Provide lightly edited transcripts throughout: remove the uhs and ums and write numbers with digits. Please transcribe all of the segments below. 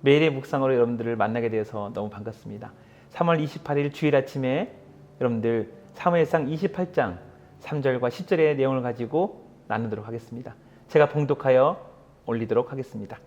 매일의 묵상으로 여러분들을 만나게 되어서 너무 반갑습니다. 3월 28일 주일 아침에 여러분들 사무엘상 28장 3절과 10절의 내용을 가지고 나누도록 하겠습니다. 제가 봉독하여 올리도록 하겠습니다.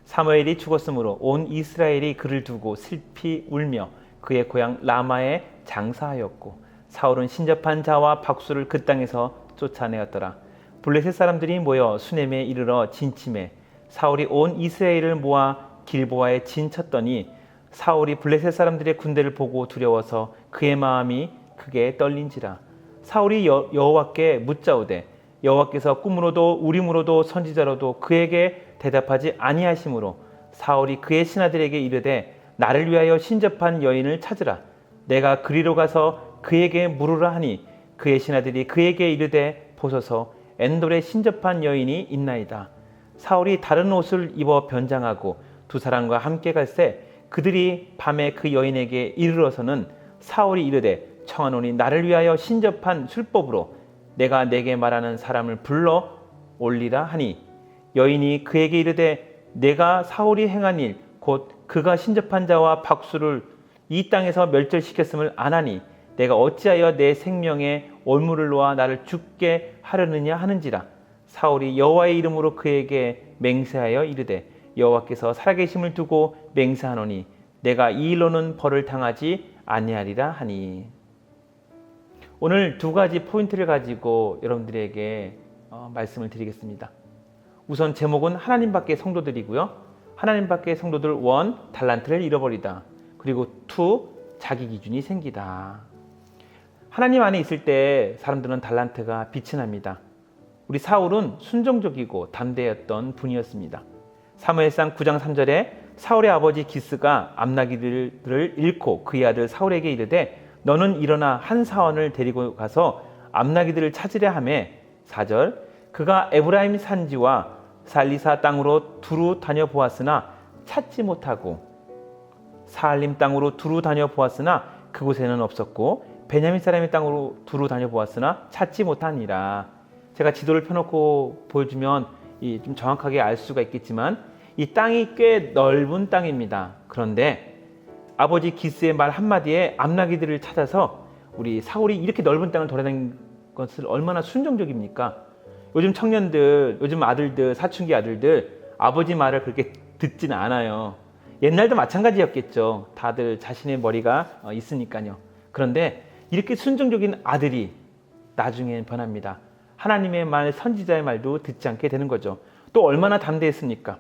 사무엘이 죽었으므로 온 이스라엘이 그를 두고 슬피 울며 그의 고향 라마에 장사하였고 사울은 신접한 자와 박수를 그 땅에서 쫓아내었더라. 블레셋 사람들이 모여 수넴에 이르러 진침해 사울이 온 이스라엘을 모아 길보아에 진쳤더니 사울이 블레셋 사람들의 군대를 보고 두려워서 그의 마음이 크게 떨린지라. 사울이 여호와께 묻자오되 여호와께서 꿈으로도 우림으로도 선지자로도 그에게 대답하지 아니하심으로 사울이 그의 신하들에게 이르되 나를 위하여 신접한 여인을 찾으라. 내가 그리로 가서 그에게 물으라 하니 그의 신하들이 그에게 이르되 보소서 엔돌에 신접한 여인이 있나이다. 사울이 다른 옷을 입어 변장하고 두 사람과 함께 갈새 그들이 밤에 그 여인에게 이르러서는 사울이 이르되 청하노니 나를 위하여 신접한 술법으로 내가 내게 말하는 사람을 불러 올리라 하니 여인이 그에게 이르되 내가 사울이 행한 일 곧 그가 신접한 자와 박수를 이 땅에서 멸절시켰음을 아나니 내가 어찌하여 내 생명에 올무를 놓아 나를 죽게 하려느냐 하는지라. 사울이 여호와의 이름으로 그에게 맹세하여 이르되 여호와께서 살아계심을 두고 맹세하노니 내가 이 일로는 벌을 당하지 아니하리라 하니. 오늘 두 가지 포인트를 가지고 여러분들에게 말씀을 드리겠습니다. 우선 제목은 하나님 밖의 성도들이고요. 하나님 밖의 성도들 1. 달란트를 잃어버리다. 그리고 2. 자기 기준이 생기다. 하나님 안에 있을 때 사람들은 달란트가 빛이 납니다. 우리 사울은 순종적이고 담대했던 분이었습니다. 사무엘상 9장 3절에 사울의 아버지 기스가 암나기들을 잃고 그의 아들 사울에게 이르되 너는 일어나 한 사원을 데리고 가서 암나기들을 찾으려 하며 4절 그가 에브라임 산지와 살리사 땅으로 두루 다녀보았으나 찾지 못하고 사알림 땅으로 두루 다녀보았으나 그곳에는 없었고 베냐민 사람의 땅으로 두루 다녀보았으나 찾지 못하니라. 제가 지도를 펴놓고 보여주면 좀 정확하게 알 수가 있겠지만 이 땅이 꽤 넓은 땅입니다. 그런데 아버지 기스의 말 한마디에 암나기들을 찾아서 우리 사울이 이렇게 넓은 땅을 돌아다닌 것을 얼마나 순종적입니까? 요즘 청년들, 요즘 아들들, 사춘기 아들들 아버지 말을 그렇게 듣지는 않아요. 옛날도 마찬가지였겠죠. 다들 자신의 머리가 있으니까요. 그런데 이렇게 순종적인 아들이 나중엔 변합니다. 하나님의 말, 선지자의 말도 듣지 않게 되는 거죠. 또 얼마나 담대했습니까?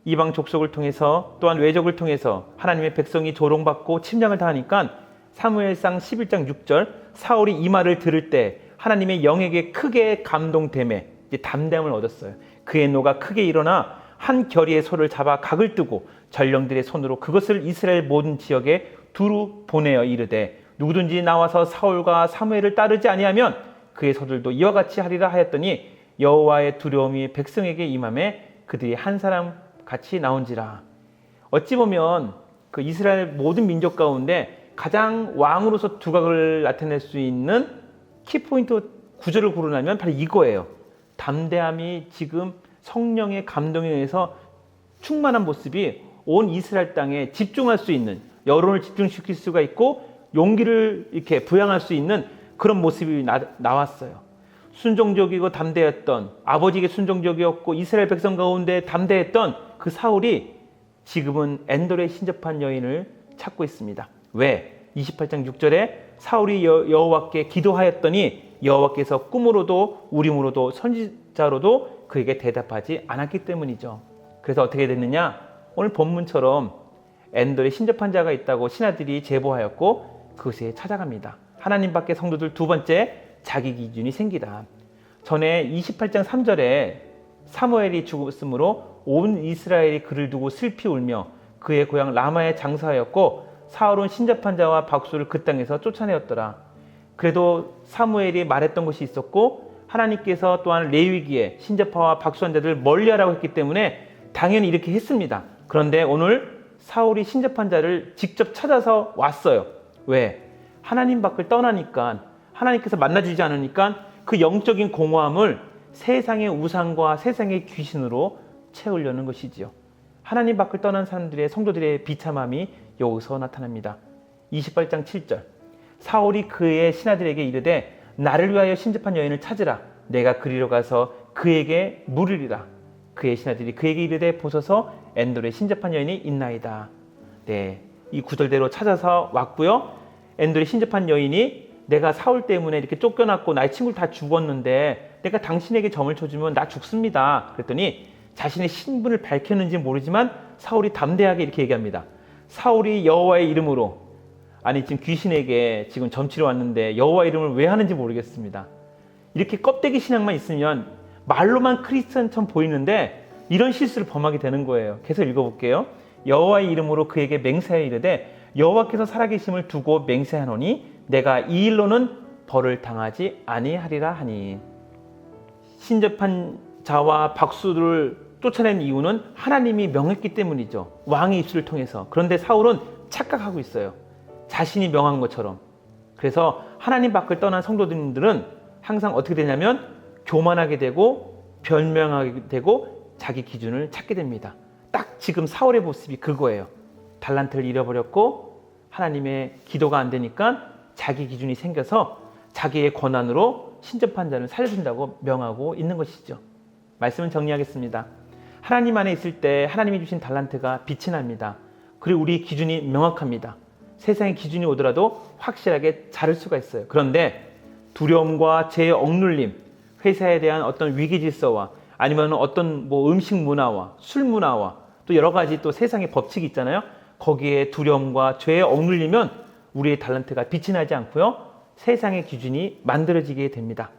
이방 족속을 통해서 또한 외적을 통해서 하나님의 백성이 조롱받고 침략을 당하니까 사무엘상 11장 6절 사울이 이 말을 들을 때 하나님의 영에게 크게 감동됨에 담대함을 얻었어요. 그의 노가 크게 일어나 한 결의의 소를 잡아 각을 뜨고 전령들의 손으로 그것을 이스라엘 모든 지역에 두루 보내어 이르되 누구든지 나와서 사울과 사무엘을 따르지 아니하면 그의 소들도 이와 같이 하리라 하였더니 여호와의 두려움이 백성에게 임함에 그들이 한 사람 같이 나온지라. 어찌 보면 그 이스라엘 모든 민족 가운데 가장 왕으로서 두각을 나타낼 수 있는 키포인트 구절을 고르라면 바로 이거예요. 담대함이 지금 성령의 감동에 의해서 충만한 모습이 온 이스라엘 땅에 집중할 수 있는, 여론을 집중시킬 수가 있고 용기를 이렇게 부양할 수 있는 그런 모습이 나왔어요. 순종적이고 담대했던, 아버지에게 순종적이었고 이스라엘 백성 가운데 담대했던 그 사울이 지금은 엔돌에 신접한 여인을 찾고 있습니다. 왜? 28장 6절에 사울이 여호와께 기도하였더니 여호와께서 꿈으로도 우림으로도 선지자로도 그에게 대답하지 않았기 때문이죠. 그래서 어떻게 됐느냐? 오늘 본문처럼 엔돌에 신접한 자가 있다고 신하들이 제보하였고 그것에 찾아갑니다. 하나님 밖의 성도들 두 번째, 자기 기준이 생기다. 전에 28장 3절에 사무엘이 죽었으므로 온 이스라엘이 그를 두고 슬피 울며 그의 고향 라마에 장사하였고 사울은 신접한 자와 박수를 그 땅에서 쫓아내었더라. 그래도 사무엘이 말했던 것이 있었고 하나님께서 또한 레위기에 신접하와 박수한 자들을 멀리하라고 했기 때문에 당연히 이렇게 했습니다. 그런데 오늘 사울이 신접한 자를 직접 찾아서 왔어요. 왜? 하나님 밖을 떠나니까, 하나님께서 만나주지 않으니까 그 영적인 공허함을 세상의 우상과 세상의 귀신으로 채우려는 것이지요. 하나님 밖을 떠난 사람들의 성도들의 비참함이 여기서 나타납니다. 28장 7절 사울이 그의 신하들에게 이르되 나를 위하여 신접한 여인을 찾으라. 내가 그리로 가서 그에게 물으리라. 그의 신하들이 그에게 이르되 보소서 엔돌에 신접한 여인이 있나이다. 네, 이 구절대로 찾아서 왔고요. 엔돌에 신접한 여인이 내가 사울 때문에 이렇게 쫓겨났고 나의 친구들 다 죽었는데 내가 당신에게 점을 쳐주면 나 죽습니다. 그랬더니 자신의 신분을 밝혔는지 모르지만 사울이 담대하게 이렇게 얘기합니다. 사울이 여호와의 이름으로, 아니 지금 귀신에게 지금 점치러 왔는데 여호와 이름을 왜 하는지 모르겠습니다. 이렇게 껍데기 신앙만 있으면 말로만 크리스천처럼 보이는데 이런 실수를 범하게 되는 거예요. 계속 읽어볼게요. 여호와의 이름으로 그에게 맹세하여 이르되 여호와께서 살아계심을 두고 맹세하노니 내가 이 일로는 벌을 당하지 아니하리라 하니. 신접한 자와 박수를 쫓아낸 이유는 하나님이 명했기 때문이죠. 왕의 입술을 통해서. 그런데 사울은 착각하고 있어요. 자신이 명한 것처럼. 그래서 하나님 밖을 떠난 성도들은 항상 어떻게 되냐면 교만하게 되고 변명하게 되고 자기 기준을 찾게 됩니다. 딱 지금 사울의 모습이 그거예요. 달란트를 잃어버렸고 하나님의 기도가 안 되니까 자기 기준이 생겨서 자기의 권한으로 신접한 자를 살려준다고 명하고 있는 것이죠. 말씀을 정리하겠습니다. 하나님 안에 있을 때 하나님이 주신 달란트가 빛이 납니다. 그리고 우리 기준이 명확합니다. 세상의 기준이 오더라도 확실하게 자를 수가 있어요. 그런데 두려움과 죄의 억눌림, 회사에 대한 어떤 위기 질서와 아니면 어떤 음식 문화와 술 문화와 또 여러 가지 또 세상의 법칙이 있잖아요. 거기에 두려움과 죄에 억눌리면 우리의 달란트가 빛이 나지 않고요. 세상의 기준이 만들어지게 됩니다.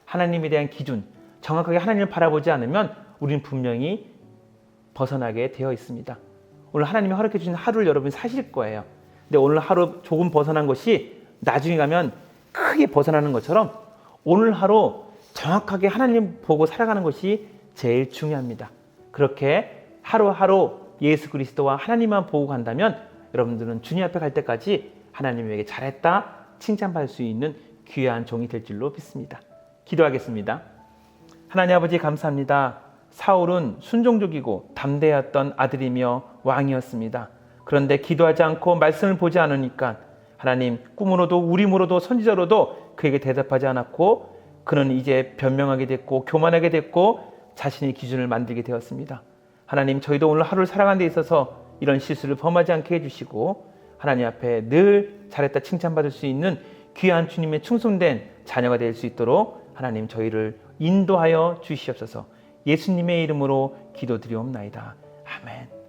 하나님에 대한 기준, 정확하게 하나님을 바라보지 않으면 우리는 분명히 벗어나게 되어 있습니다. 오늘 하나님이 허락해 주신 하루를 여러분이 사실 거예요. 근데 오늘 하루 조금 벗어난 것이 나중에 가면 크게 벗어나는 것처럼 오늘 하루 정확하게 하나님 보고 살아가는 것이 제일 중요합니다. 그렇게 하루하루 예수 그리스도와 하나님만 보고 간다면 여러분들은 주님 앞에 갈 때까지 하나님에게 잘했다 칭찬받을 수 있는 귀한 종이 될 줄로 믿습니다. 기도하겠습니다. 하나님 아버지 감사합니다. 사울은 순종적이고 담대했던 아들이며 왕이었습니다. 그런데 기도하지 않고 말씀을 보지 않으니까 하나님 꿈으로도 우림으로도 선지자로도 그에게 대답하지 않았고 그는 이제 변명하게 됐고 교만하게 됐고 자신의 기준을 만들게 되었습니다. 하나님 저희도 오늘 하루를 살아가는 데 있어서 이런 실수를 범하지 않게 해주시고 하나님 앞에 늘 잘했다 칭찬받을 수 있는 귀한 주님의 충성된 자녀가 될 수 있도록 하나님 저희를 인도하여 주시옵소서. 예수님의 이름으로 기도드리옵나이다. 아멘.